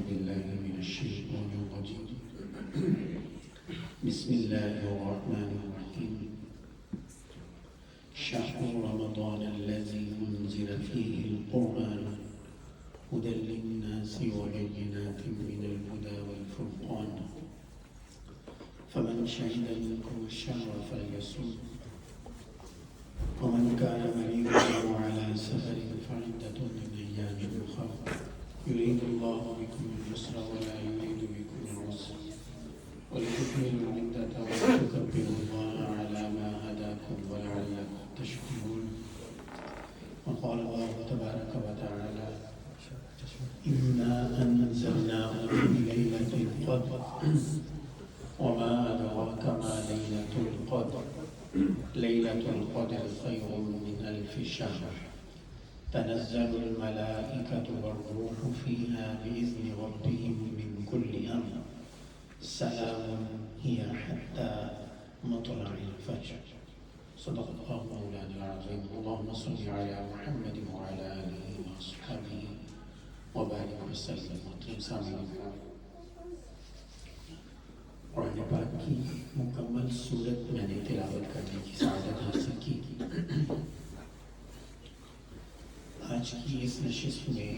بالله من الشيطان الرجيم بسم الله الرحمن الرحيم شهر رمضان الذي أنزل فيه القرآن هدى للناس وبينات من الهدى والفرقان فمن شهد منكم الشهر فليصم ومن كان مريضا أو على سفر فعدة من أيام أخر يريد الله بكم اليسر ولا يريد بكم العسر ولتكملوا العدة ولتكبروا الله على ما هداكم ولعلكم تشكرون وقال الله تبارك وتعالى إنا أنزلناه في ليلة القدر وما أدراك ما ليلة القدر ليلة القدر خير من ألف شهر تنزل الملائكة والروح فيها بإذن ربهم من كل أمر سلام هي حتى مطلع الفجر صدق الله مولانا العظيم اللهم صل على محمد وعلى آله وأصحابه وبارك وسلم سامعین قرآن پاک کی مکمل صورت میں نے تلاوت کرنے کی سعادت حاصل کی آج کی اس نشست میں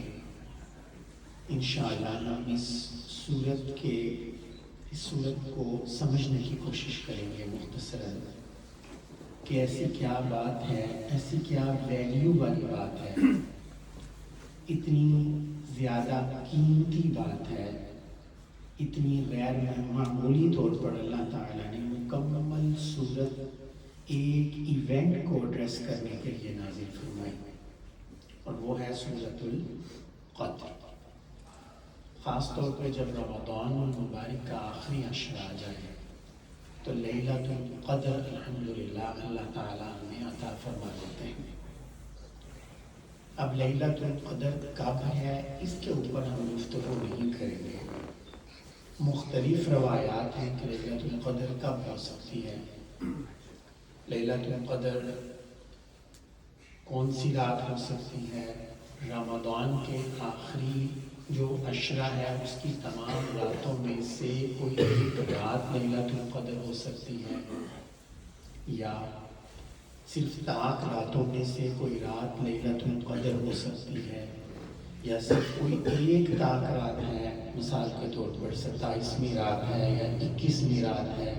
انشاءاللہ ہم اس صورت کو سمجھنے کی کوشش کریں گے مختصراً کہ ایسی کیا بات ہے، ایسی کیا ویلیو والی بات ہے، اتنی زیادہ قیمتی بات ہے، اتنی غیر معمولی طور پر اللہ تعالیٰ نے مکمل صورت ایک ایونٹ کو ایڈریس کرنے کے لیے نازل فرمائی، اور وہ ہے سورۃ القدر۔ خاص طور پہ جب رمضان المبارک کا آخری عشرہ آ جائے تو لیلۃ القدر الحمدللہ اللہ تعالیٰ ہمیں عطا فرما دیتے ہیں۔ اب لیلۃ القدر کب ہے اس کے اوپر ہم گفتگو نہیں کریں گے، مختلف روایات ہیں کہ لیلۃ القدر کب ہو سکتی ہے، لیلۃ القدر کون سی رات ہو سکتی ہے، رمضان کے آخری جو عشرہ ہے اس کی تمام راتوں میں سے کوئی ایک رات لیلۃ القدر ہو سکتی ہے، یا صرف طاق راتوں میں سے کوئی رات لیلۃ القدر ہو سکتی ہے، یا صرف کوئی ایک طاق رات ہے، مثال کے طور پر 27ویں رات ہے یا 21ویں رات ہے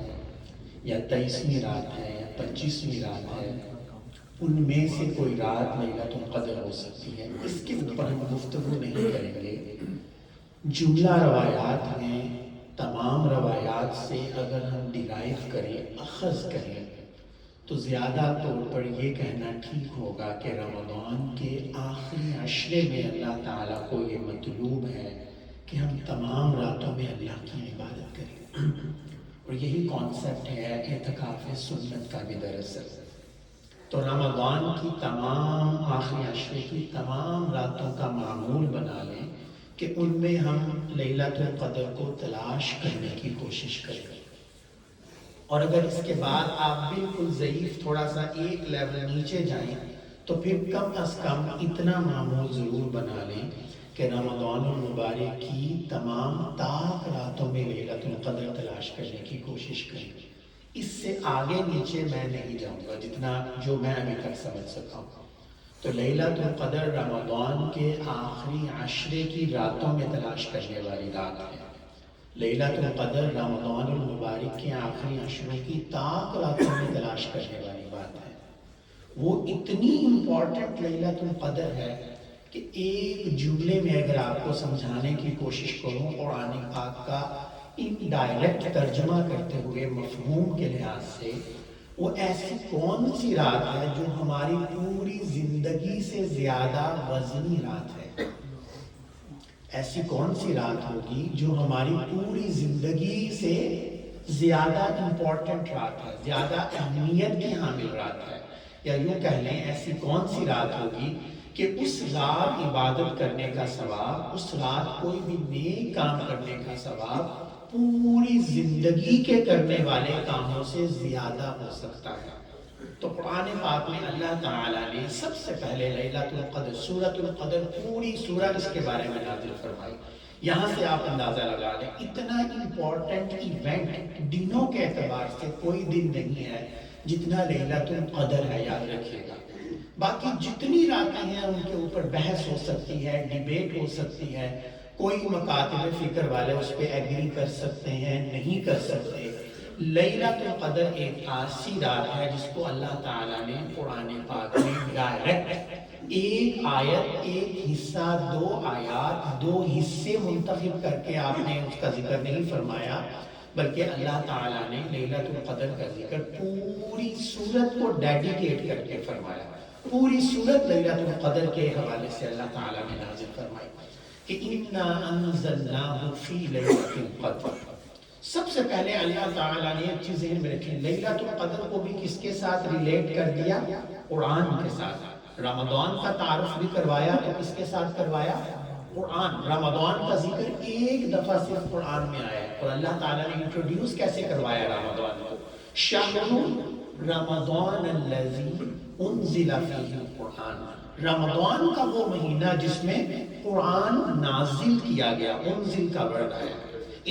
یا 23ویں رات ہے یا 25ویں رات ہے، ان میں سے کوئی رات لیلۃ القدر ہو سکتی ہے۔ اس کے اوپر ہم گفتگو نہیں کریں گے، جملہ روایات ہیں، تمام روایات سے اگر ہم ڈیرائیو کریں، اخذ کریں، تو زیادہ طور پر یہ کہنا ٹھیک ہوگا کہ رمضان کے آخری عشرے میں اللہ تعالیٰ کو یہ مطلوب ہے کہ ہم تمام راتوں میں اللہ کی عبادت کریں، اور یہی کانسیپٹ ہے اعتکاف سنت کا بھی دراصل۔ تو رمضان کی تمام آخری عشرے کی تمام راتوں کا معمول بنا لیں کہ ان میں ہم لیلۃ القدر کو تلاش کرنے کی کوشش کریں، اور اگر اس کے بعد آپ بالکل ضعیف تھوڑا سا ایک لیول نیچے جائیں تو پھر کم از کم اتنا معمول ضرور بنا لیں کہ رمضان المبارک کی تمام طاق راتوں میں لیلۃ القدر تلاش کرنے کی کوشش کریں۔ اس سے آگے نیچے میں نہیں جاؤں گا، جتنا جو میں ابھی تک سمجھ سکتا ہوں۔ تو لیلۃ القدر رمضان کے آخری عشرے کی راتوں میں تلاش کرنے والی رات ہے، لیلۃ القدر رمضان المبارک کے آخری عشروں کی طاق راتوں میں تلاش کرنے والی بات ہے۔ وہ اتنی امپورٹنٹ لیلۃ القدر ہے کہ ایک جملے میں اگر آپ کو سمجھانے کی کوشش کروں قرآن پاک کا انڈائریکٹ ترجمہ کرتے ہوئے مفہوم کے لحاظ سے، وہ ایسی کون سی رات ہے جو ہماری پوری زندگی سے زیادہ وزنی رات ہے؟ ایسی کون سی رات ہوگی جو ہماری پوری زندگی سے زیادہ امپورٹنٹ رات ہے، زیادہ اہمیت کی حامل رات ہے؟ یا یوں کہہ لیں ایسی کون سی رات ہوگی کہ اس رات عبادت کرنے کا ثواب، اس رات کوئی بھی نیک کام کرنے کا ثواب پوری زندگی کے کرنے والے کاموں سے زیادہ ہو سکتا ہے؟ تو قرآن پاک میں اللہ تعالیٰ نے سب سے پہلے لیلۃ القدر، سورۃ القدر، پوری سورہ اس کے بارے میں نازل فرمائی یہاں سے آپ اندازہ لگا لیں اتنا امپورٹنٹ ایونٹ دنوں کے اعتبار سے کوئی دن نہیں ہے جتنا لیلۃ القدر ہے، یاد رکھیے گا۔ باقی جتنی راتیں ہیں ان کے اوپر بحث ہو سکتی ہے، ڈیبیٹ ہو سکتی ہے، کوئی مکاتب فکر والے اس پہ ایگری کر سکتے ہیں، نہیں کر سکتے۔ لیلۃ القدر ایک ایسی رات ہے جس کو اللہ تعالیٰ نے قرآن پاک میں ڈائریکٹ ایک آیت، ایک حصہ، دو آیات، دو حصے منتخب کر کے آپ نے اس کا ذکر نہیں فرمایا، بلکہ اللہ تعالیٰ نے لیلۃ القدر کا ذکر پوری سورت کو ڈیڈیکیٹ کر کے فرمایا۔ پوری سورت لیلۃ القدر کے حوالے سے اللہ تعالیٰ نے نازل فرمائی کہ اِنَّا أَنزَلْنَاهُ فِي لَيْلَةِ الْقَدْرِ۔ سب سے پہلے اللہ تعالیٰ نے ایک چیز ذہن میں رکھی، لیلۃ القدر کو بھی کس کے ساتھ ریلیٹ کر دیا؟ قرآن کے ساتھ۔ رمضان کا تعارف بھی کروایا تو کس کے ساتھ کروایا؟ قرآن۔ رمضان کا ذکر ایک دفعہ صرف قرآن میں آیا ہے، اور اللہ تعالیٰ نے انٹروڈیوس کیسے کروایا رمضان کو؟ شہر رمضان الذی انزل فیہ القرآن۔ رمضان کا وہ مہینہ جس میں قرآن نازل کیا گیا، انزل کا ورڈ آیا۔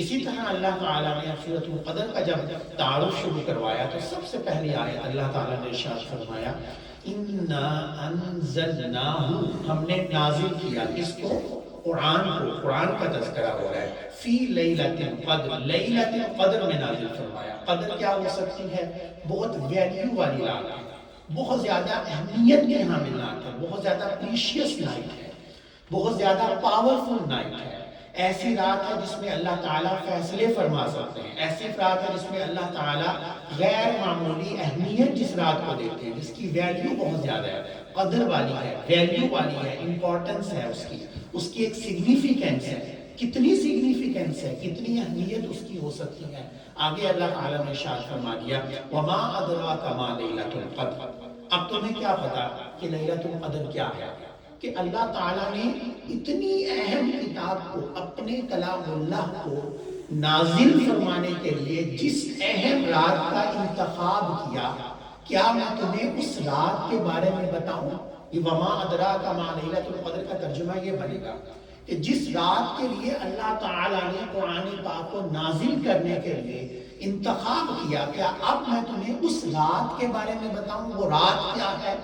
اسی طرح اللہ تعالیٰ نے سورۃ القدر کا جب تعارف شروع کروایا تو سب سے پہلی آیت اللہ تعالیٰ نے ارشاد فرمایا اِنَّا أَنزَلْنَاهُ، ہم نے نازل کیا اس کو؟ قرآن کو۔ قرآن کا تذکرہ ہو رہا ہے فی لیلۃ القدر، لیلۃ القدر میں نازل فرمایا۔ قدر کیا ہو سکتی ہے؟ بہت ویلیو والی رات ہے، بہت زیادہ اہمیت کے حامل رات ہے، بہت زیادہ پریشیس نائٹ ہے، بہت زیادہ پاورفل نائٹ ہے۔ ایسی رات ہے جس میں اللہ تعالیٰ فیصلے فرما سکتے ہیں، ایسی رات ہے جس میں اللہ تعالیٰ غیر معمولی اہمیت جس رات کو دیتے ہیں، جس کی ویلیو بہت زیادہ ہے، قدر والی ہے، ویلیو والی ہے، امپورٹنس ہے اس کی ایک سگنیفیکینس ہے۔ کتنی سگنیفیکینس ہے، کتنی اہمیت اس کی ہو سکتی ہے؟ آگے اللہ تعالیٰ نے ارشاد فرما دیا وَمَا أَدْرَاكَ مَا لَيْلَةُ الْقَدْرِ۔ اب تمہیں کیا پتا کہ لیلۃ القدر کیا ہے؟ کہ اللہ تعالیٰ نے اتنی اہم کتاب کو، اپنے کلام اللہ کو نازل فرمانے کے لیے جس اہم رات کا انتخاب کیا، کیا میں تمہیں اس رات کے بارے میں بتاؤں؟ یہ وما ادراک ما لیلۃ القدر کا ترجمہ یہ بنے گا کہ جس رات کے لیے اللہ تعالیٰ نے قرآن پاک کو نازل کرنے کے لیے انتخاب کیا، کیا اب میں تمہیں اس رات کے بارے میں بتاؤں؟ وہ رات کیا ہے؟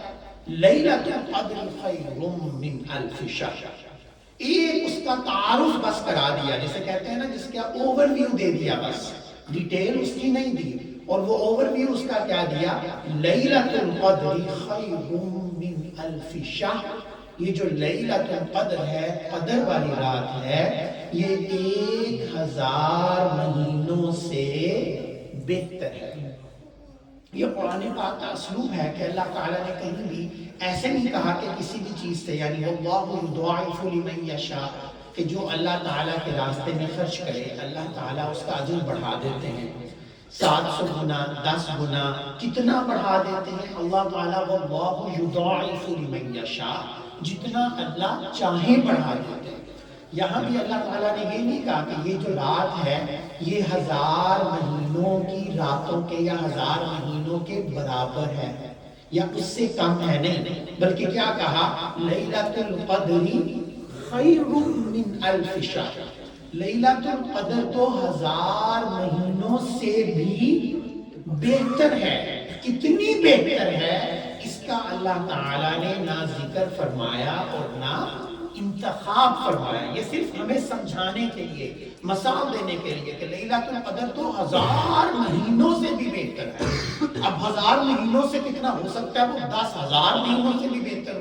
لیلۃ القدر خیر من الف شہر۔ ایک اس کا تعارف بس کرا دیا، جسے کہتے ہیں نا، جس کا اوور ویو دے دیا، بس ڈیٹیل اس کی نہیں دی، اور وہ اوور ویو اس کا کیا دیا؟ لیلۃ القدر خیر من الف شہر۔ یہ جو لیلۃ القدر ہے، قدر والی رات ہے، یہ 1000 مہینوں سے بہتر ہے۔ یہ قرآن پاک کا اسلوب ہے کہ اللہ تعالیٰ نے کہیں بھی ایسے نہیں کہا کہ کسی بھی چیز سے، یعنی واللہ یضاعف لمن یشاء، کہ جو اللہ تعالیٰ کے راستے میں خرچ کرے اللہ تعالیٰ اس کا اجر بڑھا دیتے ہیں، 700 گنا، 10 گنا، کتنا بڑھا دیتے ہیں اللہ تعالیٰ؟ واللہ یضاعف لمن یشاء، جتنا اللہ چاہے بڑھا دیتے ہیں۔ یہاں بھی اللہ تعالیٰ نے یہ نہیں کہا کہ یہ جو رات ہے یہ 1000 مہینوں کی راتوں کے یا 1000 مہینوں کے برابر ہے یا اس سے کم ہے، نہیں، بلکہ کیا کہا؟ لیلۃ القدر خیر من الف شہر۔ لیلۃ القدر تو 1000 مہینوں سے بھی بہتر ہے۔ کتنی بہتر ہے اس کا اللہ تعالیٰ نے نہ ذکر فرمایا اور نہ انتخاب فرمایا۔ یہ صرف ہمیں سمجھانے کے لیے، مثال دینے کے لیے کہ لیلۃ القدر تو 1000 مہینوں سے بھی بہتر ہے۔ اب 1000 مہینوں سے کتنا ہو سکتا ہے؟ وہ 10,000 مہینوں سے بھی بہتر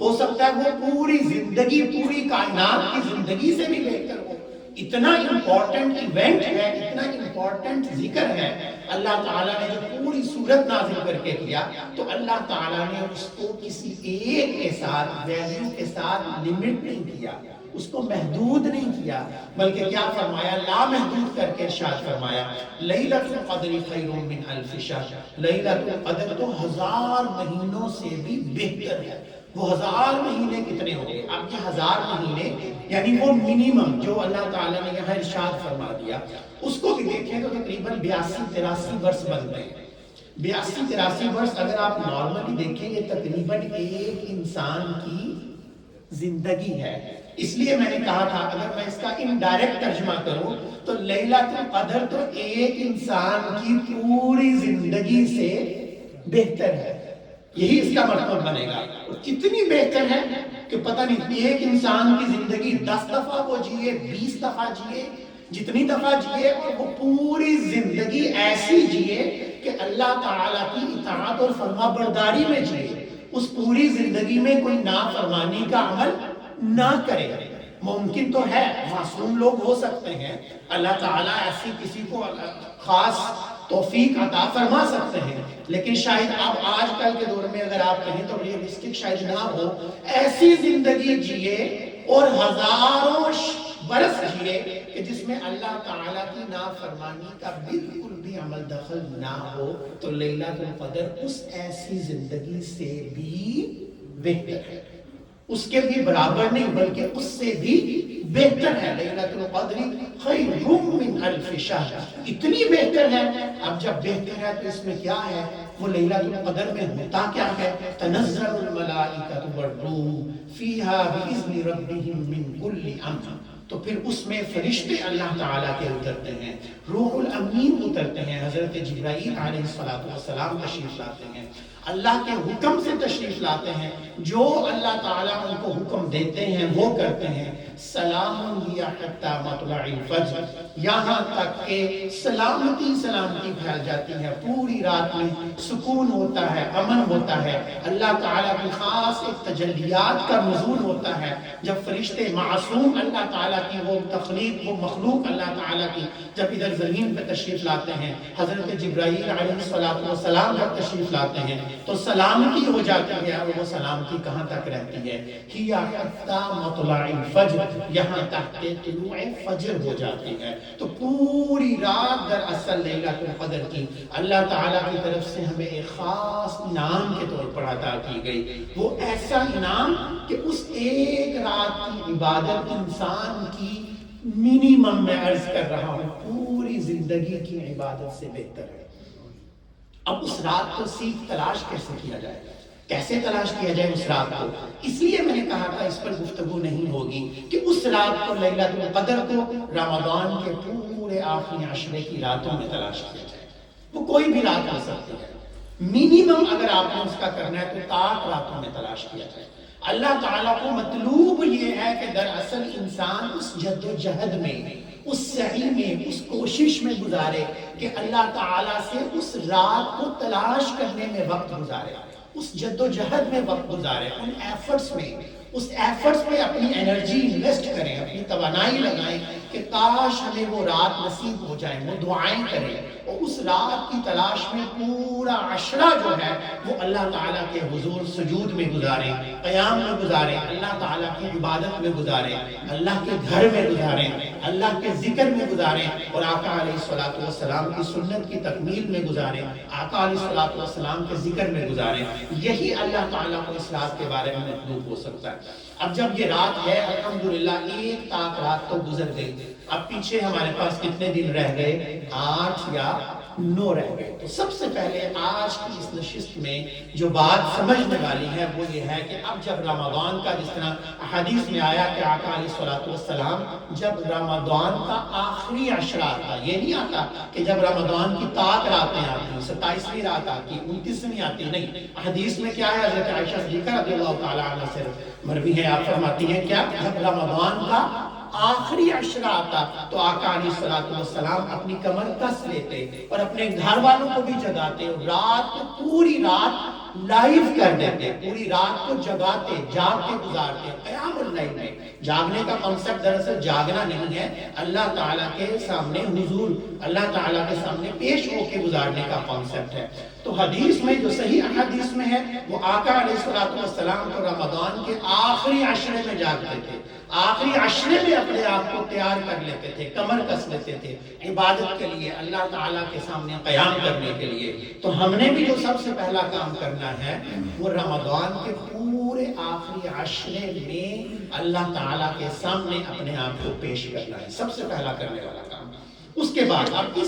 ہو سکتا ہے وہ پوری زندگی، پوری کائنات کی زندگی سے بھی بہتر ہو۔ اتنا امپورٹنٹ ایونٹ ہے، اتنا امپورٹنٹ ذکر ہے۔ اللہ تعالیٰ نے جو پوری سورت نازل کر کے کیا تو اللہ تعالیٰ نے اس کو کسی ایک کے ساتھ، ویلیو کے ساتھ لمٹ نہیں کیا، اس کو محدود نہیں کیا، بلکہ کیا فرمایا؟ لامحدود کر کے ارشاد فرمایا لیلۃ القدر خیر من الف شہر۔ لیلۃ القدر تو 1000 مہینوں سے بھی بہتر ہے۔ وہ 1000 مہینے کتنے ہو گئے؟ اب یہ 1000 مہینے یعنی وہ منیمم جو اللہ تعالیٰ نے یہاں ارشاد فرما دیا، اس کو بھی دیکھیں تو تقریباً 82-83 برس بنتے ہیں۔ 82-83 برس اگر آپ نارملی دیکھیں، یہ تقریباً ایک انسان کی زندگی ہے. اس لیے میں نے کہا تھا اگر میں اس کا انڈائریکٹ ترجمہ کروں تو لیلۃ القدر تو ایک انسان کی پوری زندگی سے بہتر ہے. یہی اس کا مطلب بنے گا. کتنی بہتر ہے کہ پتہ نہیں ایک انسان کی زندگی 10 دفعہ وہ جیے، 20 دفعہ جیے، جتنی دفعہ جیے، اور وہ پوری زندگی ایسی جیے کہ اللہ تعالیٰ کی اطاعت اور فرما برداری میں جیے، اس پوری زندگی میں کوئی نافرمانی کا عمل نہ کرے. ممکن تو ہے، معصوم لوگ ہو سکتے ہیں، اللہ تعالیٰ ایسی کسی کو خاص توفیق عطا فرما سکتے ہیں، لیکن شاید اب آج کل کے دور میں اگر آپ کہیں تو ریئلسٹک شاید نہ ہو ایسی زندگی جیے اور ہزاروں برس جیے کہ جس میں اللہ تعالیٰ کی نافرمانی کا بالکل بھی عمل دخل نہ ہو. تو لیلۃ القدر اس ایسی زندگی سے بھی بہتر ہے، اس کے بھی برابر نہیں بلکہ اس سے بھی بہتر ہے. لیلۃ القدر خیر من الف شہر، اتنی بہتر ہے. اب جب بہتر ہے تو اس میں کیا ہے؟ وہ لیلۃ القدر میں ہوتا کیا ہے؟ تنزل الملائکۃ والروح فیہا باذن ربہم من کل امر. تو پھر اس میں فرشتے اللہ تعالیٰ کے اترتے ہیں، روح الامین اترتے ہیں، حضرت جبرائیل علیہ السلام تشریف لاتے ہیں، اللہ کے حکم سے تشریف لاتے ہیں، جو اللہ تعالیٰ ان کو حکم دیتے ہیں وہ کرتے ہیں. سلام ہی حتی مطلع الفجر، یہاں تک کہ سلامتی پھیل جاتی ہے. پوری رات میں سکون ہوتا ہے، امن ہوتا ہے، اللہ تعالیٰ کی خاص ایک تجلیات کا نزول ہوتا ہے. جب فرشتے معصوم اللہ تعالیٰ کی وہ تخلیق، وہ مخلوق اللہ تعالیٰ کی جب ادھر زمین پہ تشریف لاتے ہیں، حضرت جبرائیل علیہ السلام جب تشریف لاتے ہیں تو سلامتی ہو جاتی ہے. اور وہ سلامتی کہاں تک رہتی ہے؟ ہی حتی مطلع الفجر، یہاں تک کہ طلوع فجر ہو جاتی ہے. تو پوری رات دراصل لیلۃ القدر کی اللہ تعالیٰ کی طرف سے ہمیں ایک خاص انعام کے طور پر عطا کی گئی. وہ ایسا انعام کہ اس ایک رات کی عبادت انسان کی منیمم میں عرض کر رہا ہوں پوری زندگی کی عبادت سے بہتر ہے. اب اس رات کو سیکھ تلاش کیسے کیا جائے، کیسے تلاش کیا جائے اس رات کو؟ اس لیے میں نے کہا تھا اس پر گفتگو نہیں ہوگی کہ اس رات کو لیلۃ القدر کو رمضان کے پورے آخری عشرے کی راتوں میں تلاش کیا جائے. وہ کوئی بھی رات ہو سکتی ہے، منیمم اگر آپ نے اس کا کرنا ہے تو 8 راتوں میں تلاش کیا جائے. اللہ تعالیٰ کو مطلوب یہ ہے کہ دراصل انسان اس جد و جہد میں، اس سعی میں، اس کوشش میں گزارے کہ اللہ تعالیٰ سے اس رات کو تلاش کرنے میں وقت گزارے، اس جد و جہد میں وقت گزارے، ان ایفرٹس میں، اس ایفرٹس میں اپنی انرجی انویسٹ کریں، اپنی توانائی لگائیں کہ کاش ہمیں وہ رات نصیب ہو جائے. وہ دعائیں کریں اور اس رات کی تلاش میں پورا عشرہ جو ہے وہ اللہ تعالیٰ کے حضور سجود میں گزاریں، قیام میں گزاریں، اللہ تعالیٰ کی عبادت میں گزاریں، اللہ کے گھر میں گزاریں، اللہ کے ذکر میں گزاریں، اور آقا علیہ السلام کی سنت کی تکمیل میں گزاریں، آقا علیہ السلام کے ذکر میں گزاریں. یہی اللہ تعالیٰ کو اس رات کے بارے میں مطلوب ہو سکتا ہے. اب جب یہ رات ہے الحمدللہ ایک تاک رات تو گزر گئی، اب پیچھے ہمارے پاس کتنے دن رہ گئے؟ 8 یا 9 رہ گئے. تو سب سے پہلے آج کی اس نشست میں جو بات سمجھنے والی ہے وہ یہ ہے کہ اب جب رمضان کا، جس طرح حدیث میں آیا کہ آقا علیہ السلام جب رمضان کا آخری عشرہ آتا، یہ نہیں آتا کہ جب رمضان کی تاک راتیں آتی، 27ویں رات آتی، 29ویں آتی، نہیں. حدیث میں کیا ہے؟ حضرت عائشہ صدیقہ رضی اللہ تعالیٰ عنہ سے مروی ہے، آپ فرماتی ہیں کیا؟ جب رمضان کا آخری عشرہ آتا تو آقا علیہ السلام اپنی کمر کس لیتے اور اپنے گھر والوں کو بھی جگاتے اور رات کو پوری رات لائیو کر دیتے، پوری رات کو جگاتے، جاگ کے گزارتے. قیام اللیل میں جاگنے کا کنسپٹ دراصل جاگنا نہیں ہے، اللہ تعالیٰ کے سامنے حضور، اللہ تعالیٰ کے سامنے پیش ہو کے گزارنے کا کنسپٹ ہے. تو حدیث میں جو صحیح حدیث میں ہے وہ آقا علیہ السلام کو رمضان کے آخری عشرے میں جاگتے تھے، آخری عشرے میں اپنے آپ کو تیار کر لیتے تھے، کمر کس لیتے تھے عبادت کے لیے، اللہ تعالیٰ کے سامنے قیام کرنے کے لیے. تو ہم نے بھی جو سب سے پہلا کام کرنا ہے وہ رمضان کے پورے آخری عشرے میں اللہ تعالیٰ کے سامنے اپنے آپ کو پیش کرنا ہے، سب سے پہلا کرنے والا کام. اس کے بعد اب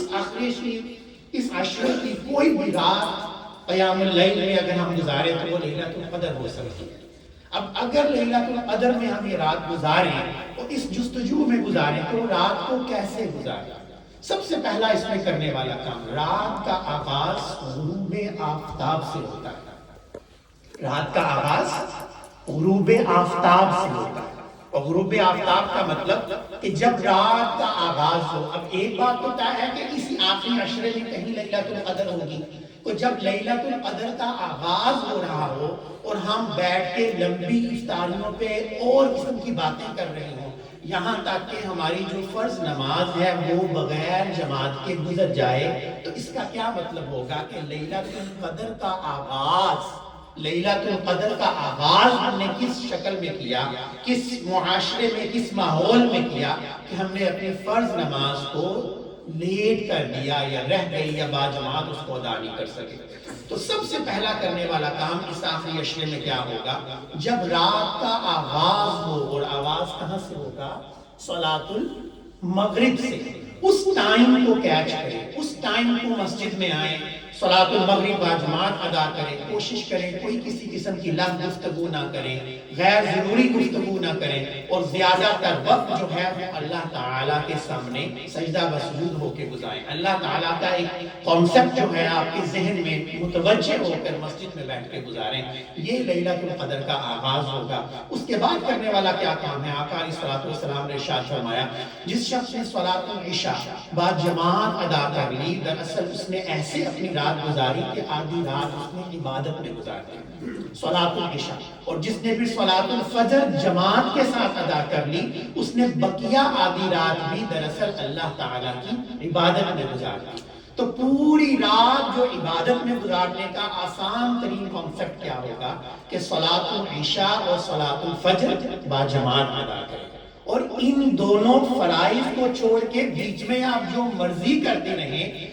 اس عشرے کی کوئی بھی رات قیام اللیل میں اگر ہم گزارے تو وہ لیلۃ القدر ہو سکتی ہے. اب اگر لیلۃ القدر میں ہم یہ رات گزاریں اور اس جستجو میں گزاریں تو رات کو کیسے گزاریں؟ سب سے پہلا اس میں کرنے والا کام، رات کا آغاز غروب آفتاب سے ہوتا ہے۔ رات کا آغاز غروب آفتاب سے ہوتا ہے، اور غروب آفتاب کا مطلب کہ جب رات کا آغاز ہو۔ اب ایک بات تو طے ہے کہ اسی آخری عشرے میں کہیں لیلۃ القدر ہوگی، تو جب لیلۃ القدر کا آغاز ہو رہا ہو اور ہم بیٹھ کے لمبی افطاریوں پہ اور قسم کی باتیں کر رہے ہوں، یہاں تک کہ ہماری جو فرض نماز ہے وہ بغیر جماعت کے گزر جائے، تو اس کا کیا مطلب ہوگا کہ لیلۃ القدر کا آغاز، لیلۃ القدر کا آغاز ہم نے کس شکل میں کیا، کس معاشرے میں، کس ماحول میں کیا کہ ہم نے اپنی فرض نماز کو لیٹ کر دیا یا رہ گئی یا باجماعت اس کو ادا نہیں کر سکے۔ تو سب سے پہلا کرنے والا کام اس آخری عشرے میں کیا ہوگا؟ جب رات کا آغاز ہو، اور آواز کہاں سے ہوگا؟ صلاۃ المغرب سے، اس ٹائم کو کیچ کریں، اس ٹائم کو مسجد میں آئیں، صلاۃ المغرب باجماعت ادا کریں، کوشش کریں کوئی کسی قسم کی لغو گفتگو نہ کریں، غیر ضروری گفتگو نہ کریں، اور زیادہ تر وقت جو ہے وہ اللہ تعالیٰ کے سامنے سجدہ وسجود ہو کے گزاریں۔ اللہ تعالیٰ کا ایک کانسیپٹ جو ہے آپ کے ذہن میں متوجہ ہو کر مسجد میں بیٹھ کے گزاریں۔ یہ لیلۃ القدر کا آغاز ہوگا۔ اس کے بعد کرنے والا کیا کام ہے؟ آقا علیہ الصلوۃ والسلام نے ارشاد فرمایا، جس شخص نے صلاۃ العشاء باجماعت ادا کر لی، دراصل اس نے ایسے اپنی رات گزاری کہ آدھی رات اس نے عبادت میں گزار دی، صلاۃ العشاء۔ اور جس نے پھر صلاۃ الفجر جماعت کے ساتھ ادا کر لی، اس نے بقیہ آدھی رات بھی دراصل اللہ تعالیٰ کی عبادت میں گزار دی۔ تو پوری رات جو عبادت میں گزارنے کا آسان ترین کانسیپٹ کیا ہوگا کہ صلاۃ العشاء اور صلاۃ الفجر باجماعت ادا کریں، اور ان دونوں فرائض کو چھوڑ کے بیچ میں آپ جو مرضی کرتے رہیں،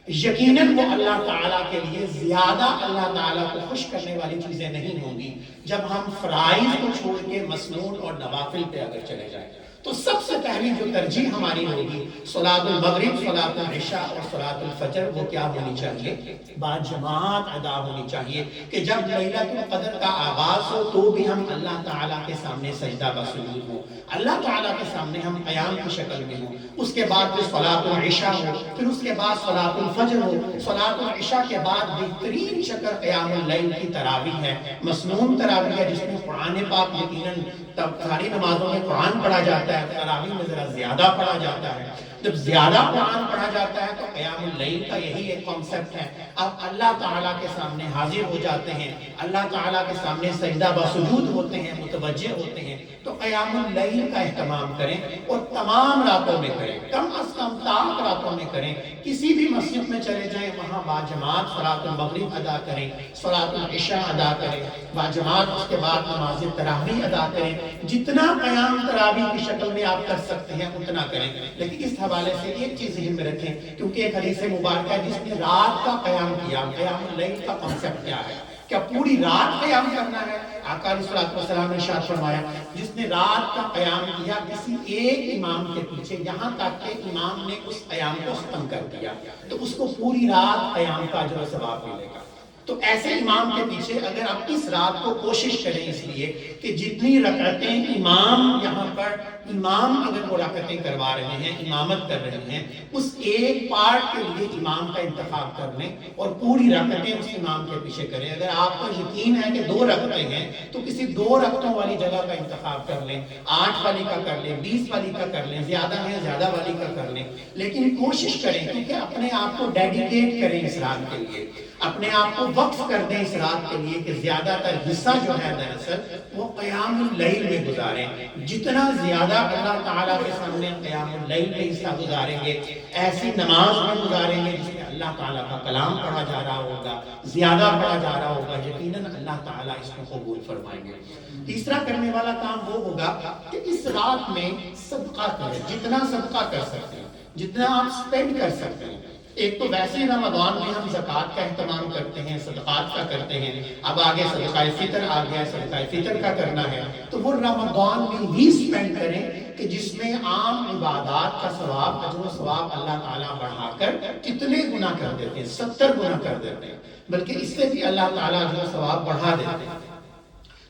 یقیناً وہ اللہ تعالیٰ کے لیے زیادہ اللہ تعالیٰ کو خوش کرنے والی چیزیں نہیں ہوں گی جب ہم فرائض کو چھوڑ کے مسنون اور نوافل پہ اگر چلے جائیں۔ تو سب سے پہلی جو ترجیح ہماری ہوگی صلاۃ المغرب، صلاۃ العشاء اور صلاۃ الفجر، وہ کیا ہونی چاہیے؟ باجماعت ادا ہونی چاہیے، کہ جب لیلۃ القدر کا آغاز ہو تو بھی ہم اللہ تعالیٰ کے سامنے سجدہ وسجود ہوں، اللہ تعالیٰ کے سامنے ہم قیام کی شکل میں ہوں، اس کے بعد پھر صلاۃ العشاء ہو، پھر اس کے بعد صلاۃ الفجر ہو، صلاۃ العشاء کے بعد بہترین شکل قیام اللیل کی تراویح ہے، مسنون تراویح ہے، جس میں قرآن پاک یقیناً ساری نمازوں میں قرآن پڑھا جاتا ہے، تراویح میں ذرا زیادہ پڑھا جاتا ہے۔ جب زیادہ قرآن پڑھا جاتا ہے تو قیام اللیل کا یہی ایک کانسیپٹ ہے، آپ اللہ تعالیٰ کے سامنے حاضر ہو جاتے ہیں، اللہ تعالیٰ کے سامنے سجدہ بسجود ہوتے ہیں، متوجہ ہوتے ہیں۔ تو قیام اللیل کا اہتمام کریں، اور تمام راتوں میں کریں، کم از کم 3 راتوں میں کریں۔ کسی بھی مسجد میں چلے جائیں، وہاں باجماعت صلاۃ المغرب ادا کریں، صلاۃ العشاء ادا کریں، باجماعت اس کے بعد نماز تراویح ادا کریں۔ جتنا قیام تراویح کی شکل میں آپ کر سکتے ہیں اتنا کریں۔ لیکن اس حوالے سے ایک چیز ذہن میں رکھیں، کیونکہ ایک حدیث مبارکہ ہے جس نے رات کا قیام کیا، قیام اللیل کا کنسیپٹ کیا ہے؟ کیا پوری رات قیام کرنا ہے؟ آقا علیہ الصلوۃ والسلام نے ارشاد فرمایا، جس نے رات کا قیام کیا کسی ایک امام کے پیچھے، یہاں تک کہ امام نے اس قیام کو ختم کر دیا، تو اس کو پوری رات قیام کا اجر و ثواب ملے گا۔ تو ایسے امام کے پیچھے اگر آپ اس رات کو کوشش کریں، اس لیے کہ جتنی رکعتیں امام یہاں پر، امام اگر وہ رکعتیں کروا رہے ہیں، امامت کر رہے ہیں، اس ایک پارٹ کے لیے امام کا انتخاب کر لیں اور پوری رکعتیں اس امام کے پیچھے کریں۔ اگر آپ کو یقین ہے کہ 2 رکعتیں ہیں تو کسی 2 رکعتوں والی جگہ کا انتخاب کر لیں، 8 والی کا کر لیں، 20 والی کا کر لیں، زیادہ ہے زیادہ والی کا کر لیں، لیکن کوشش کریں کیونکہ اپنے آپ کو ڈیڈیکیٹ کریں اس رات کے لیے، اپنے آپ کو وقف کر دیں اس رات کے لیے کہ زیادہ تر حصہ جو ہے دراصل وہ قیام اللیل میں گزاریں۔ جتنا زیادہ اللہ تعالیٰ کے سامنے قیام اللیل میں حصہ گزاریں گے، ایسی نماز میں گزاریں گے جس میں اللہ تعالیٰ کا کلام پڑھا جا رہا ہوگا، زیادہ پڑھا جا رہا ہوگا، یقیناً اللہ تعالیٰ اس کو قبول فرمائیں گے۔ تیسرا کرنے والا کام وہ ہوگا کہ اس رات میں صدقہ کریں، جتنا صدقہ کر سکتے ہیں، جتنا آپ سپینڈ کر سکتے ہیں۔ ایک تو ویسے ہی رمضان میں ہم زکوٰۃ کا اہتمام کرتے ہیں، صدقات کا کرتے ہیں، اب آگے صدقہ فطر آ گیا، صدقہ فطر کا کرنا ہے، تو وہ رمضان میں ہی سپینڈ کریں کہ جس میں عام عبادات کا ثواب، اجر و ثواب اللہ تعالیٰ بڑھا کر کتنے گنا کر دیتے ہیں؟ 70 گنا کر دیتے ہیں، بلکہ اس سے بھی اللہ تعالیٰ اجر و ثواب بڑھا دیتے ہیں۔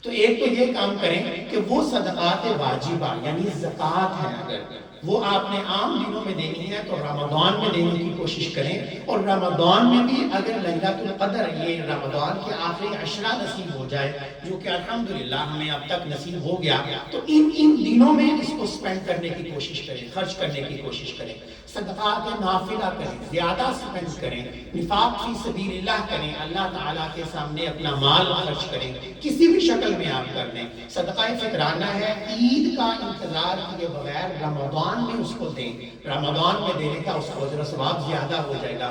تو ایک تو یہ کام کریں کہ وہ صدقات واجبہ یعنی زکوٰۃ ہے، اگر وہ آپ نے عام دنوں میں دینی ہے تو رمضان میں دینے کی کوشش کریں، اور رمضان میں بھی اگر لیلۃ القدر یہ رمضان کے آخری عشرہ نصیب ہو جائے، جو کہ الحمدللہ ہمیں اب تک نصیب ہو گیا، تو ان دنوں میں اس کو سپینڈ کرنے کی کوشش کریں، خرچ کرنے کی کوشش کریں، صدقات نافلہ کریں، زیادہ سپینڈ کریں، نفاق فی سبیل اللہ کریں، اللہ تعالیٰ کے سامنے اپنا مال خرچ کریں، کسی بھی شکل میں آپ کر دیں۔ صدقہ فطرانہ ہے، عید کا انتظار کیے بغیر رمضان میں اس کو دیں، رمضان میں دینے کا اس کو اجر و ثواب زیادہ ہو جائے گا۔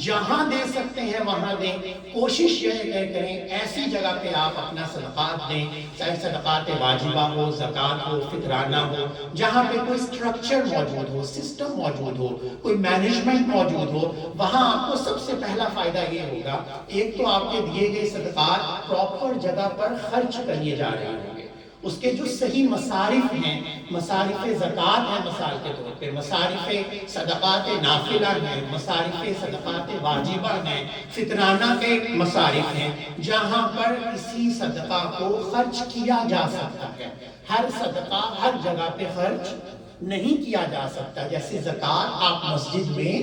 جہاں دے سکتے ہیں وہاں دیں، کوشش یہ کریں ایسی جگہ پہ آپ اپنا صدقات دیں، چاہے صدقات واجبہ ہو، زکوٰۃ ہو، فطرانہ ہو، جہاں پہ کوئی سٹرکچر موجود ہو، سسٹم موجود ہو، کوئی مینجمنٹ موجود ہو، وہاں آپ کو سب سے پہلا فائدہ یہ ہوگا، ایک تو آپ کے دیے گئے صدقات پراپر جگہ پر خرچ کریے جا رہے ہوں گے، اس کے جو صحیح مصارف ہیں، مصارف زکوٰۃ ہیں مثال کے طور پہ، مصارف صدقات نافلہ ہیں، مصارف صدقات واجبہ ہیں، فطرانہ کے مصارف ہیں، جہاں پر کسی صدقہ کو خرچ کیا جا سکتا ہے۔ ہر صدقہ ہر جگہ پہ خرچ نہیں کیا جا سکتا، جیسے زکوٰۃ آپ مسجد میں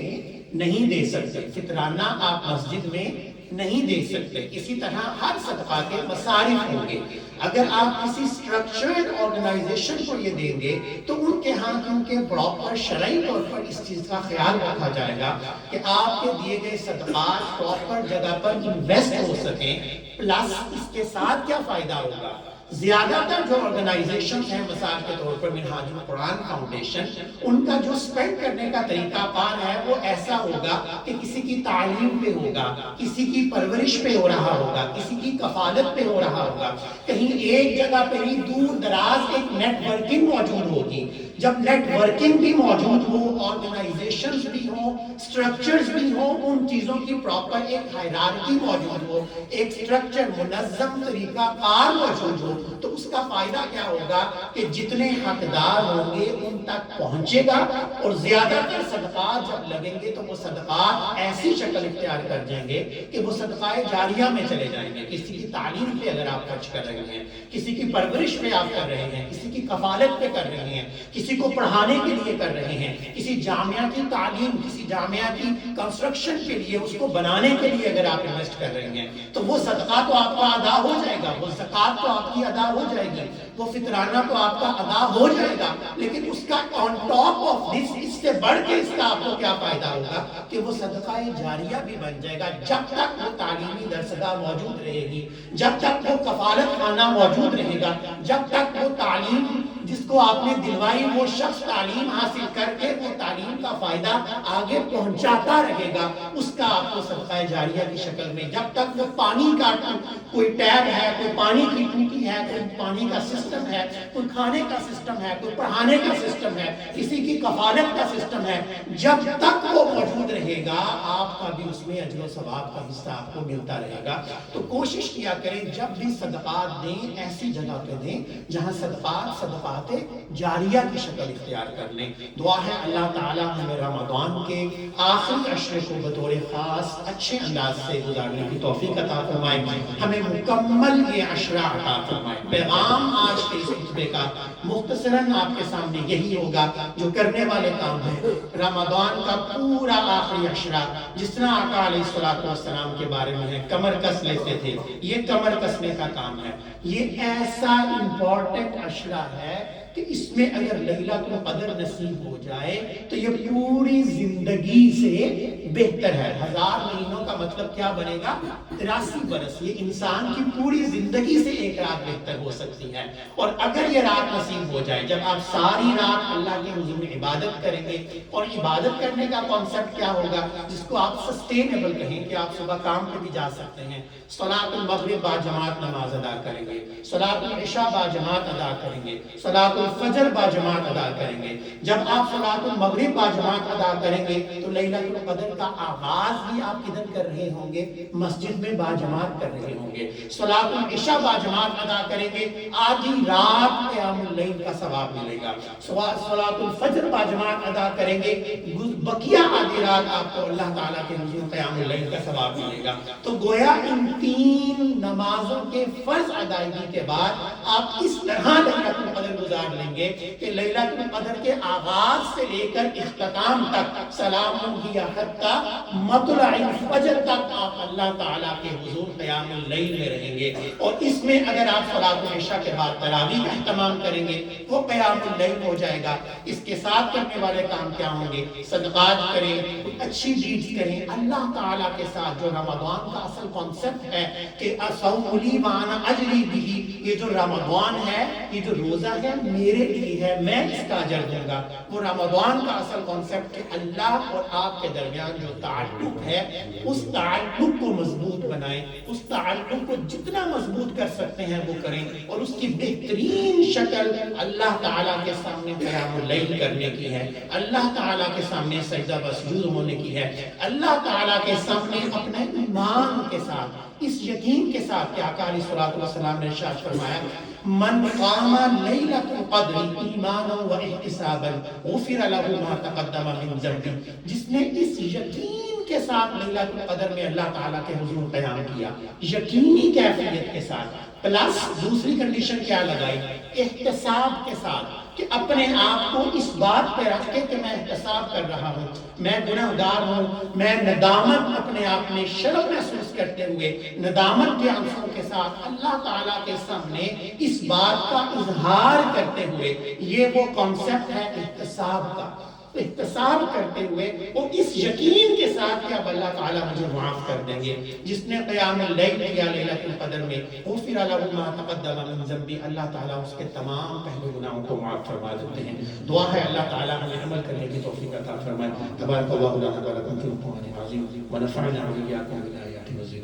نہیں دے سکتے، فطرانہ آپ مسجد میں نہیں دے سکتے، اسی طرح ہر صدقہ کے مصارف ہوں گے۔ اگر آپ کسی سٹرکچرڈ آرگنائزیشن کو یہ دیں گے تو ان کے ہاں کیونکہ پراپر شرعی طور پر اس چیز کا خیال رکھا جائے گا کہ آپ کے دیے گئے صدقات پراپر جگہ پر انویسٹ ہو سکیں، پلس اس کے ساتھ کیا فائدہ ہوگا۔ زیادہ تر جو آرگنائزیشن ہیں مثال کے طور پر منہاج القرآن فاؤنڈیشن، ان کا جو سپینڈ کرنے کا طریقہ کار ہے وہ ایسا ہوگا کہ کسی کی تعلیم پہ ہوگا، کسی کی پرورش پہ ہو رہا ہوگا، کسی کی کفالت پہ ہو رہا ہوگا، کہیں ایک جگہ پہ ہی دور دراز ایک نیٹ ورکنگ موجود ہوگی۔ جب نیٹ ورکنگ بھی موجود ہو، آرگنائزیشنز بھی ہوں، سٹرکچرز بھی ہوں، ان چیزوں کی پراپر ایک ہائرارکی موجود ہو، ایک سٹرکچر منظم طریقہ کار موجود ہو، تو اس کا فائدہ کیا ہوگا کہ جتنے حقدار ہوں گے ان تک پہنچے گا، اور زیادہ تر صدقات جب لگیں گے تو وہ صدقات ایسی شکل اختیار کر جائیں گے کہ وہ صدقہ جاریہ میں چلے جائیں گے۔ کسی کی تعلیم پہ اگر آپ خرچ کر رہے ہیں، کسی کی پرورش پہ آپ کر رہے ہیں، کسی کی کفالت پہ کر رہے ہیں، کسی کو پڑھانے کے لیے کر رہے ہیں، کسی جامعہ کی تعلیم، کسی جامعہ کی کنسٹرکشن کے لیے، اس کو بنانے کے لیے اگر آپ انویسٹ کر رہے ہیں، تو وہ صدقہ تو آپ کا ادا ہو جائے گا، وہ زکوٰۃ تو آپ کی ادا ہو جائے گی، وہ فطرانہ تو آپ کا ادا ہو جائے گا، لیکن اس کا آن ٹاپ آف دس، اس سے بڑھ کے اس کا آپ کو کیا فائدہ ہوگا کہ وہ صدقہ جاریہ بھی بن جائے گا۔ جب تک وہ تعلیمی درسگاہ موجود رہے گی، جب تک وہ کفالت خانہ موجود رہے گا، جب تک وہ تعلیم جس کو آپ نے دلوائی وہ شخص تعلیم حاصل کر کے وہ تعلیم کا فائدہ آگے پہنچاتا رہے گا، اس کا آپ کو صدقہ جاریہ کی شکل میں، جب تک وہ پانی کا کوئی ٹیب ہے، کوئی پانی کی ٹوٹی ہے، کوئی پانی کا سسٹم ہے، کوئی کھانے کا سسٹم ہے، کوئی پڑھانے کا سسٹم ہے، کسی کی کفالت کا سسٹم ہے، جب تک وہ موجود رہے گا آپ کا بھی اس میں اجر و ثواب کا حصہ آپ کو ملتا رہے گا۔ تو کوشش کیا کریں جب بھی صدقات دیں ایسی جگہ پہ دیں جہاں صدقات جاریہ کی شکل اختیار کر لیں۔ دعا ہے اللہ تعالی ہمیں رمضان کے آخری عشرے کو بطور خاص اچھے انداز سے گزارنے کی توفیق عطا فرمائے، ہمیں مکمل یہ عشرہ عطا فرمائے۔ پیغام آج کے اس خطبے کا مختصراً آپ کے سامنے یہی ہوگا، جو کرنے والے کام ہیں رمضان کا پورا آخری عشرہ جس طرح آقا علیہ الصلوۃ والسلام کے بارے میں ہے، کمر کس لیتے تھے، یہ کمر کسنے کا کام ہے۔ یہ ایسا امپورٹنٹ عشرہ ہے کہ اس میں اگر لیلۃ القدر نصیب ہو جائے تو یہ پوری زندگی سے بہتر ہے۔ 1000 مہینوں کا مطلب کیا بنے گا؟ 83 برس، یہ انسان کی پوری زندگی سے ایک رات بہتر ہو سکتی ہے۔ اور اگر یہ رات نصیب ہو جائے جب آپ ساری رات اللہ کے حضور میں عبادت کریں گے، اور عبادت کرنے کا کانسیپٹ کیا ہوگا جس کو آپ سسٹینیبل کہیں کہ آپ صبح کام پہ بھی جا سکتے ہیں، صلاۃ المغرب با جماعت نماز ادا کریں گے، صلاۃ العشاء با جماعت ادا کریں گے، صلاۃ الفجر باجماعت ادا کریں گے. جب آپ صلاۃ المغرب باجماعت ادا کریں گے تو لیلۃ القدر کا آغاز بھی آپ کدھر کر رہے ہوں گے؟ مسجد میں باجماعت کر رہے ہوں گے. صلاۃ العشاء باجماعت ادا کریں گے، آدھی رات قیام اللیل کا ثواب ملے گا. صلاۃ الفجر باجماعت ادا کریں گے، بقیہ آدھی رات آپ کو اللہ تعالیٰ کے حضور قیام اللیل کا ثواب ملے گا. تو گویا ان تین نمازوں کے فرض ادائیگی کے بعد آپ اس طرح لیلۃ القدر گزار لیں گے کہ لیلۃ القدر کے آغاز سے لے کر اختتام تک، سلام ہی حتی مطلع الفجر تک آپ اللہ تعالیٰ کے حضور قیام اللیل میں رہیں گے. اور اس میں اگر آپ صلاۃ العشاء کے بعد تراویح کا اہتمام کریں گے وہ قیام اللیل ہو جائے گا. اس کے ساتھ کرنے والے کام کیا ہوں گے؟ صدقات کریں، اچھی ڈیڈز کریں اللہ تعالیٰ کے ساتھ. جو رمضان کا اصل کانسیپٹ ہے کہ الصوم لی وانا اجری بہ، یہ جو رمضان ہے، یہ جو روزہ ہے میرے لیے ہے، میں اس کا اجر دوں گا. وہ رمضان کا اصل کانسیپٹ کہ اللہ اور آپ کے درمیان جو تعلق ہے اس تعلق کو مضبوط بنائیں، اس تعلق کو جتنا مضبوط کر سکتے ہیں وہ کریں. اور اس کی بہترین شکل اللہ تعالیٰ کے سامنے قیام اللیل کرنے کی ہے، اللہ تعالیٰ کے سامنے سجدہ وسجود ہونے کی ہے، اللہ تعالیٰ کے سامنے اپنے ایمان کے ساتھ، اس یقین کے ساتھ کہ آقا علیہ الصلوۃ والسلام نے ارشاد فرمایا من قام لیلۃ القدر ایمانا و احتسابا غفر له ما تقدم من ذنبه، جس نے اس یقین کے ساتھ لیلۃ القدر میں اللہ تعالیٰ کے حضور قیام کیا، یقینی کیفیت کے ساتھ، پلس دوسری کنڈیشن کیا لگائی؟ احتساب کے ساتھ، کہ اپنے آپ کو اس بات پہ رکھ کے کہ میں احتساب کر رہا ہوں، میں گناہگار ہوں، میں ندامت اپنے آپ میں شرم محسوس کرتے ہوئے ندامت کے آنسوں کے ساتھ اللہ تعالیٰ کے سامنے اس بات کا اظہار کرتے ہوئے. یہ وہ کانسیپٹ ہے احتساب کا. احتساب کرتے ہوئے وہ اس یقین کے ساتھ کہ اب اللہ تعالیٰ مجھے معاف کر دیں گے. جس نے قیام اللیل کیا لیلۃ القدر میں غفر له ما تقدم من ذنبه، اللہ تعالیٰ اس کے تمام پہلے گناہوں کو معاف فرما دیتے ہیں. دعا ہے اللہ تعالیٰ ہمیں عمل کرنے کی توفیق عطا فرمائے. تبارک اللہ لنا و لکم فی القرآن العظیم ونفعنا وإياکم بالآیات والذکر